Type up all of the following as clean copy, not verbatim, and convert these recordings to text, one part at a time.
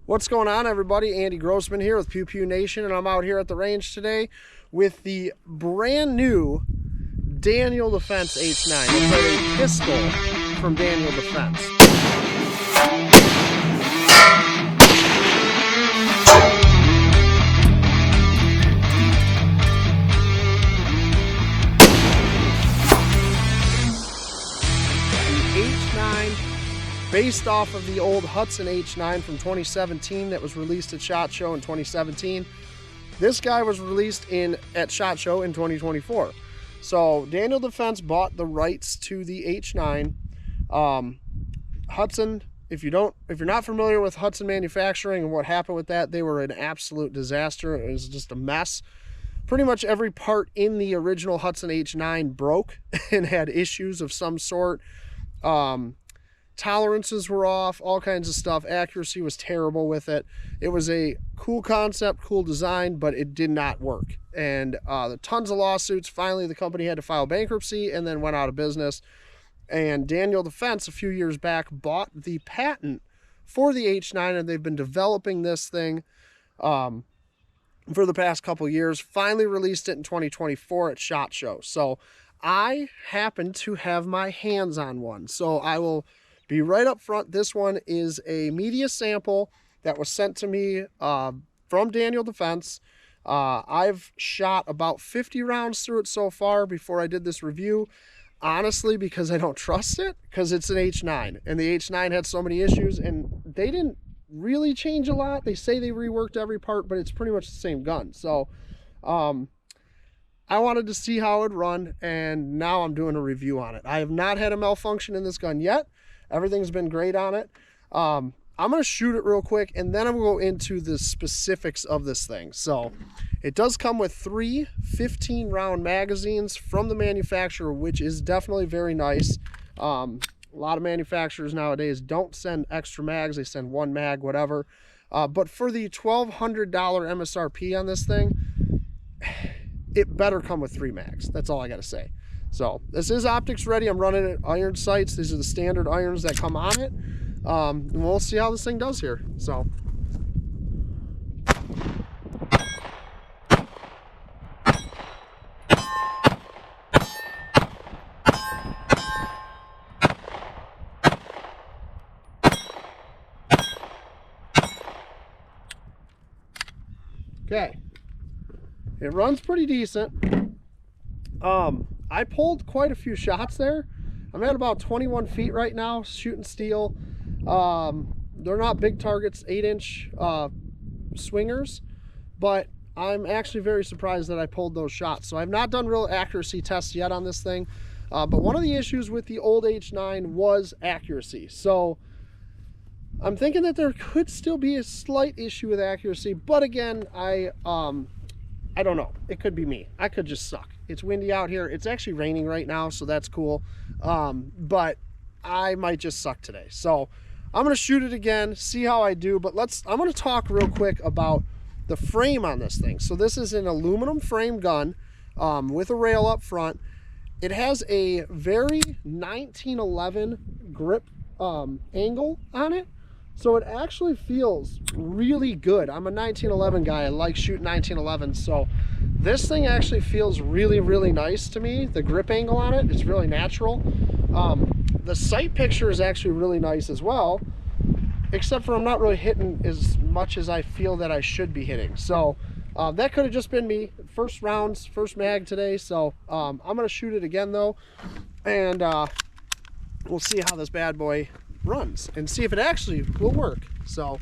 What's going on, everybody? Andy Grossman here with Pew Pew Nation, and I'm out here at the range today with the brand new Daniel Defense H9. It's like a pistol from Daniel Defense. Based off of the old Hudson H9 from 2017 that was released at SHOT Show in 2017. This guy was released at SHOT Show in 2024. So Daniel Defense bought the rights to the H9. Hudson, if you're not familiar with Hudson Manufacturing and what happened with that, they were an absolute disaster. It was just a mess. Pretty much every part in the original Hudson H9 broke and had issues of some sort. Tolerances were off, all kinds of stuff. Accuracy was terrible with it. It was a cool concept, cool design, but it did not work. And tons of lawsuits. Finally, the company had to file bankruptcy and then went out of business. And Daniel Defense, a few years back, bought the patent for the H9, and they've been developing this thing for the past couple years. Finally released it in 2024 at SHOT Show. So I happen to have my hands on one. So I will be right up front. This one is a media sample that was sent to me from Daniel Defense. I've shot about 50 rounds through it so far before I did this review. Honestly, because I don't trust it, because it's an H9. And the H9 had so many issues, and they didn't really change a lot. They say they reworked every part, but it's pretty much the same gun. So I wanted to see how it would run, and now I'm doing a review on it. I have not had a malfunction in this gun yet. Everything's been great on it. I'm going to shoot it real quick, and then I'm going to go into the specifics of this thing. So it does come with 3 15-round magazines from the manufacturer, which is definitely very nice. A lot of manufacturers nowadays don't send extra mags. They send 1 mag, whatever. But for the $1,200 MSRP on this thing, it better come with 3 mags. That's all I got to say. So this is optics ready. I'm running it iron sights. These are the standard irons that come on it. And we'll see how this thing does here. So okay, it runs pretty decent. I pulled quite a few shots there. I'm at about 21 feet right now, shooting steel. They're not big targets, 8-inch swingers, but I'm actually very surprised that I pulled those shots. So I've not done real accuracy tests yet on this thing. But one of the issues with the old H9 was accuracy. So I'm thinking that there could still be a slight issue with accuracy, but again, I don't know. It could be me. I could just suck. It's windy out here. It's actually raining right now, so that's cool. But I might just suck today. So I'm going to shoot it again, see how I do. But I'm going to talk real quick about the frame on this thing. So this is an aluminum frame gun with a rail up front. It has a very 1911 grip angle on it. So it actually feels really good. I'm a 1911 guy. I like shooting 1911. So this thing actually feels really, really nice to me. The grip angle on it is really natural. The sight picture is actually really nice as well, except for I'm not really hitting as much as I feel that I should be hitting. So that could have just been me. First rounds, first mag today. So I'm going to shoot it again though. And we'll see how this bad boy runs and see if it actually will work. So,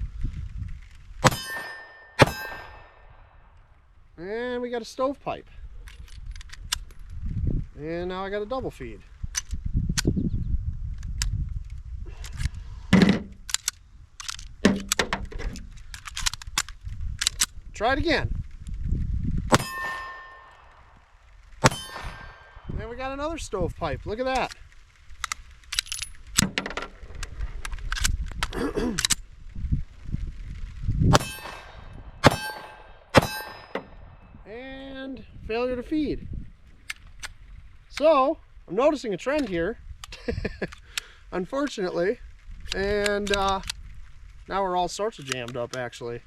and we got a stovepipe, and now I got a double feed. Try it again. And we got another stovepipe. Look at that. And failure to feed. So I'm noticing a trend here, unfortunately, and Now we're all sorts of jammed up, actually.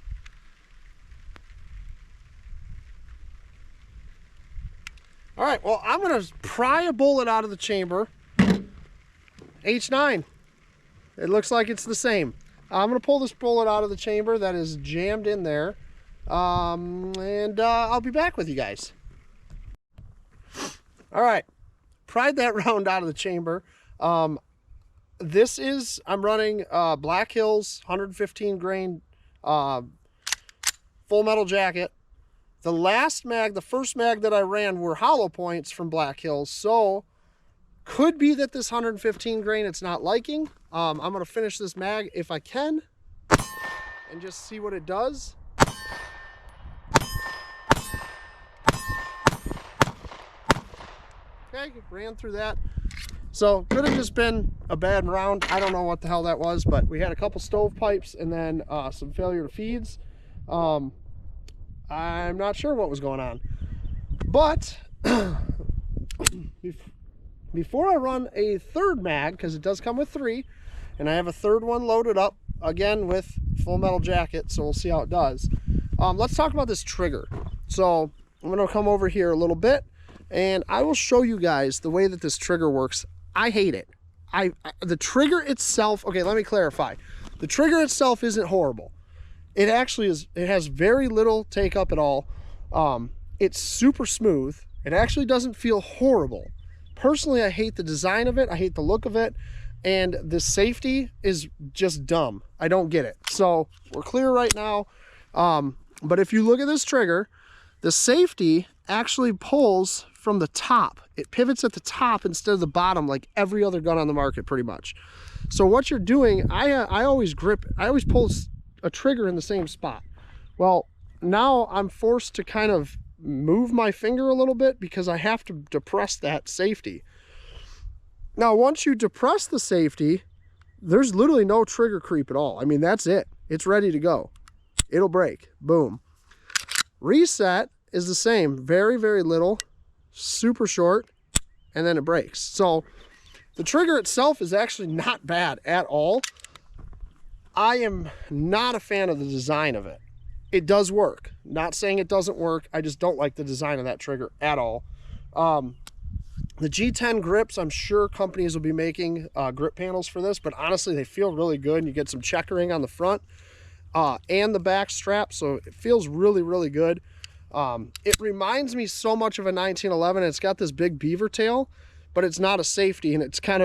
All right, well, I'm gonna pry a bullet out of the chamber. H9. It looks like it's the same. I'm gonna pull this bullet out of the chamber that is jammed in there. And I'll be back with you guys. All right, pried that round out of the chamber. This is, I'm running Black Hills 115 grain full metal jacket. The last mag, the first mag that I ran were hollow points from Black Hills, so could be that this 115 grain it's not liking. I'm gonna finish this mag if I can and just see what it does. Okay, ran through that. So could have just been a bad round. I don't know what the hell that was, but we had a couple stovepipes and then some failure to feeds. I'm not sure what was going on. But before I run a third mag, because it does come with 3, and I have a third one loaded up, again with full metal jacket, so we'll see how it does. Let's talk about this trigger. So I'm going to come over here a little bit, and I will show you guys the way that this trigger works. I hate it. The trigger itself, okay, let me clarify. The trigger itself isn't horrible. It actually is, it has very little take up at all. It's super smooth. It actually doesn't feel horrible. Personally, I hate the design of it. I hate the look of it. And the safety is just dumb. I don't get it. So we're clear right now. But if you look at this trigger, the safety actually pulls from the top. It pivots at the top instead of the bottom, like every other gun on the market pretty much. So what you're doing, I always pull a trigger in the same spot. Well, now I'm forced to kind of move my finger a little bit because I have to depress that safety. Now, once you depress the safety, there's literally no trigger creep at all. I mean, that's it. It's ready to go. It'll break. Boom. Reset is the same. Very, very little. Super short. And then it breaks. So the trigger itself is actually not bad at all. I am not a fan of the design of it. It does work. Not saying it doesn't work. I just don't like the design of that trigger at all. The G10 grips, I'm sure companies will be making grip panels for this, but honestly, they feel really good. And you get some checkering on the front and the back strap, so it feels really, really good. It reminds me so much of a 1911. It's got this big beaver tail, but it's not a safety, and it kind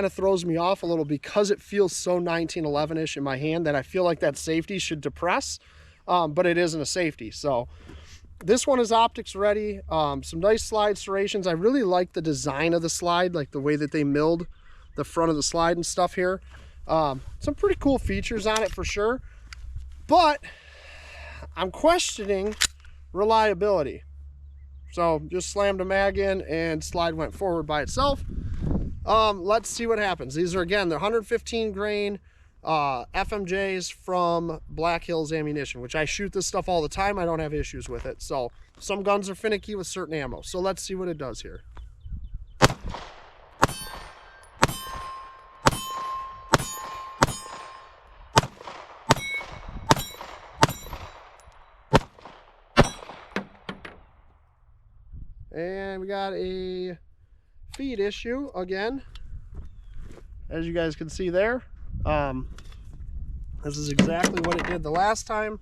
of throws me off a little because it feels so 1911-ish in my hand that I feel like that safety should depress, but it isn't a safety. So this one is optics ready. Some nice slide serrations. I really like the design of the slide, like the way that they milled the front of the slide and stuff here. Some pretty cool features on it for sure, but I'm questioning reliability. So just slammed a mag in and slide went forward by itself. Let's see what happens. These are, again, the 115 grain FMJs from Black Hills Ammunition, which I shoot this stuff all the time. I don't have issues with it. So some guns are finicky with certain ammo. So let's see what it does here. And we got a feed issue again, as you guys can see there. This is exactly what it did the last time.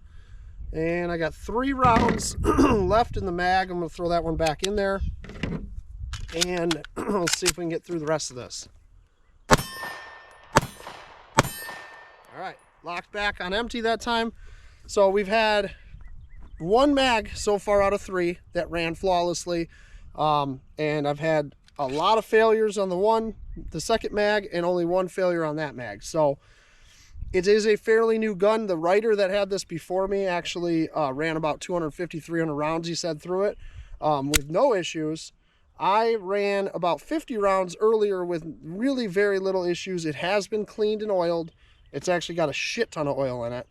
And I got 3 rounds left in the mag. I'm going to throw that one back in there. And we'll see if we can get through the rest of this. All right, locked back on empty that time. So we've had 1 mag so far out of 3 that ran flawlessly. And I've had a lot of failures on the second mag, and only 1 failure on that mag. So it is a fairly new gun. The writer that had this before me actually ran about 250, 300 rounds, he said, through it with no issues. I ran about 50 rounds earlier with really very little issues. It has been cleaned and oiled. It's actually got a shit ton of oil in it.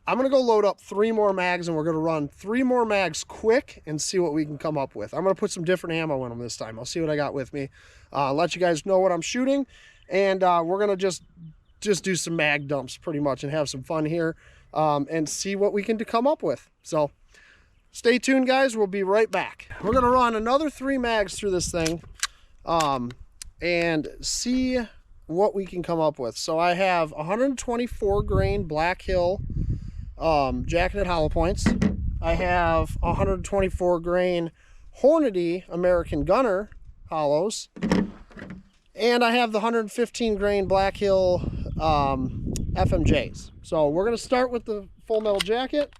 I'm going to go load up 3 more mags, and we're going to run 3 more mags quick and see what we can come up with. I'm going to put some different ammo in them this time. I'll see what I got with me. Let you guys know what I'm shooting, and we're going to just just do some mag dumps pretty much and have some fun here, and see what we can come up with. So stay tuned, guys. We'll be right back. We're gonna run another 3 mags through this thing, and see what we can come up with. So I have 124 grain Black Hill jacketed hollow points. I have 124 grain Hornady American Gunner hollows, and I have the 115 grain Black Hill FMJs. So we're going to start with the full metal jacket.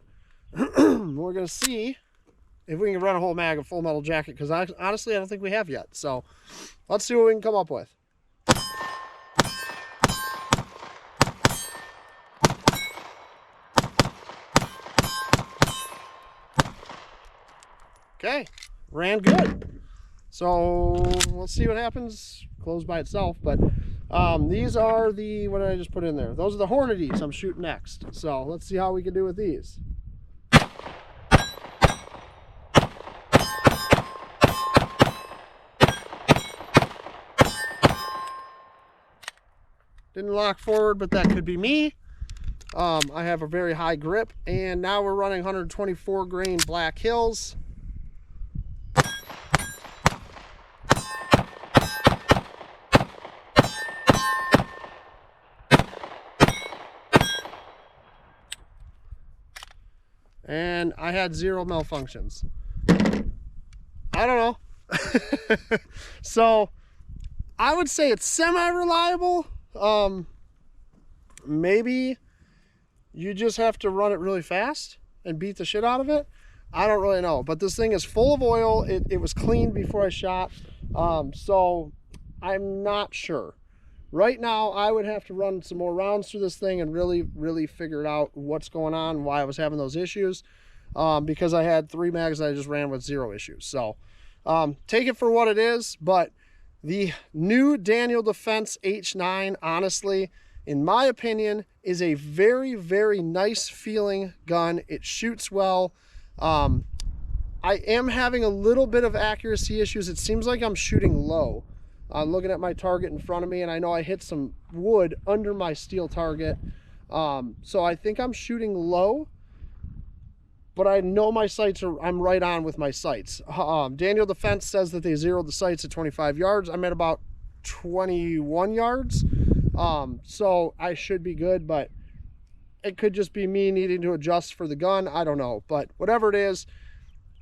We're going to see if we can run a whole mag of full metal jacket, because honestly I don't think we have yet. So let's see what we can come up with. Okay, ran good. So let's see what happens. Closed by itself, but these are the, what did I just put in there? Those are the Hornadies I'm shooting next. So let's see how we can do with these. Didn't lock forward, but that could be me. I have a very high grip, and now we're running 124 grain Black Hills. And I had 0 malfunctions. I don't know. So I would say it's semi-reliable. Maybe you just have to run it really fast and beat the shit out of it. I don't really know, but this thing is full of oil. It was cleaned before I shot. So I'm not sure. Right now, I would have to run some more rounds through this thing and really figure out what's going on, why I was having those issues, because I had 3 mags that I just ran with 0 issues. So take it for what it is, but the new Daniel Defense H9, honestly, in my opinion, is a very nice feeling gun. It shoots well. I am having a little bit of accuracy issues. It seems like I'm shooting low. I'm looking at my target in front of me, and I know I hit some wood under my steel target. So I think I'm shooting low, but I know my sights are, I'm right on with my sights. Daniel Defense says that they zeroed the sights at 25 yards. I'm at about 21 yards. So I should be good, but it could just be me needing to adjust for the gun. I don't know, but whatever it is,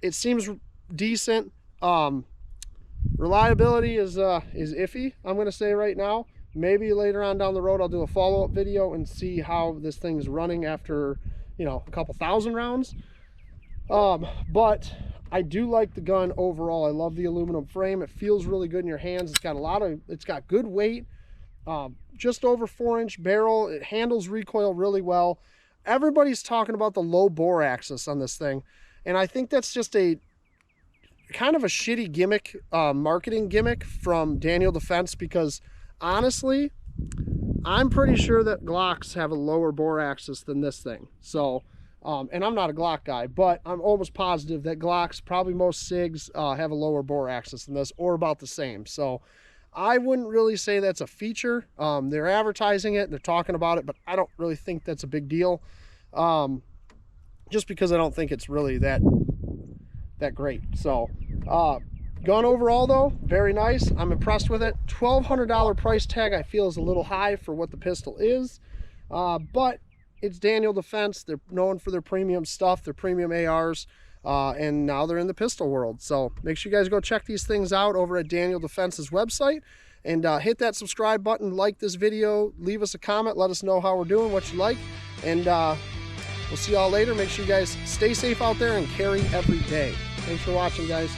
it seems decent. Reliability is iffy, I'm going to say right now. Maybe later on down the road I'll do a follow-up video and see how this thing's running after, you know, a couple thousand rounds. But I do like the gun overall. I love the aluminum frame. It feels really good in your hands. It's got good weight. Just over 4-inch barrel. It handles recoil really well. Everybody's talking about the low bore axis on this thing, and I think that's just a kind of a shitty gimmick, marketing gimmick from Daniel Defense, because honestly, I'm pretty sure that Glocks have a lower bore axis than this thing. So, and I'm not a Glock guy, but I'm almost positive that Glocks, probably most SIGs, have a lower bore axis than this, or about the same. So I wouldn't really say that's a feature. They're advertising it, they're talking about it, but I don't really think that's a big deal. Just because I don't think it's really that great. So gun overall though, very nice. I'm impressed with it. $1,200 price tag I feel is a little high for what the pistol is, but it's Daniel Defense. They're known for their premium stuff, their premium ARs, and now they're in the pistol world. So make sure you guys go check these things out over at Daniel Defense's website, and hit that subscribe button, like this video, leave us a comment, let us know how we're doing, what you like, and we'll see y'all later. Make sure you guys stay safe out there and carry every day. Thanks for watching, guys.